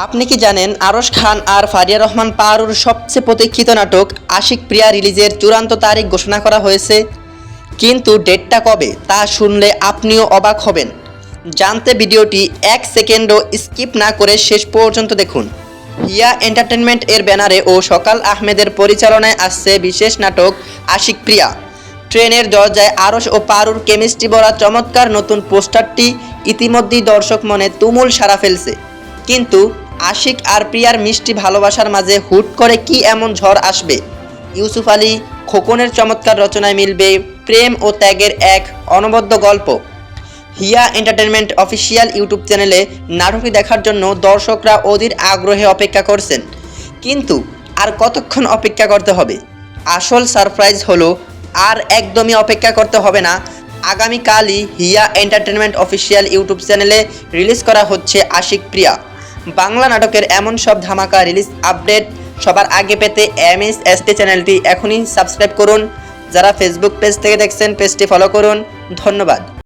আপনি কি জানেন আরশ খান আর ফারিয়া রহমান পারুর সবচেয়ে প্রতীক্ষিত নাটক আশিক প্রিয়া রিলিজের চূড়ান্ত তারিখ ঘোষণা করা হয়েছে, কিন্তু ডেটটা কবে তা শুনলে আপনিও অবাক হবেন। জানতে ভিডিওটি 1 সেকেন্ডও স্কিপ না করে শেষ পর্যন্ত দেখুন। হিয়া এন্টারটেনমেন্ট এর ব্যানারে ও সকাল আহমেদের পরিচালনায় আসছে বিশেষ নাটক আশিক প্রিয়া। ট্রেনের দরজায় আরশ ও পারুর কেমিস্ট্রি ভরা চমৎকার নতুন পোস্টারটি ইতিমধ্যেই দর্শক মনে তুমুল সাড়া ফেলছে। কিন্তু আশিক আর প্রিয়ার মিষ্টি ভালোবাসার মাঝে হুট করে কি এমন ঝড় আসবে? ইউসুফ আলী খোকনের চমৎকার রচনায় মিলবে প্রেম ও ত্যাগের এক অনবদ্য গল্প। হিয়া এন্টারটেনমেন্ট অফিসিয়াল ইউটিউব চ্যানেলে নাটকটি দেখার জন্য দর্শকরা অধীর আগ্রহে অপেক্ষা করছেন। কিন্তু আর কতক্ষণ অপেক্ষা করতে হবে? আসল সারপ্রাইজ হলো আর একদমই অপেক্ষা করতে হবে না। আগামীকালই হিয়া এন্টারটেনমেন্ট অফিসিয়াল ইউটিউব চ্যানেলে রিলিজ করা হচ্ছে আশিক প্রিয়া। বাংলা নাটকের এমন সব ধামাকা রিলিজ আপডেট সবার আগে পেতে MSST চ্যানেলটি এখনই সাবস্ক্রাইব করুন। যারা ফেসবুক পেজ থেকে দেখছেন পেজটি ফলো করুন। ধন্যবাদ।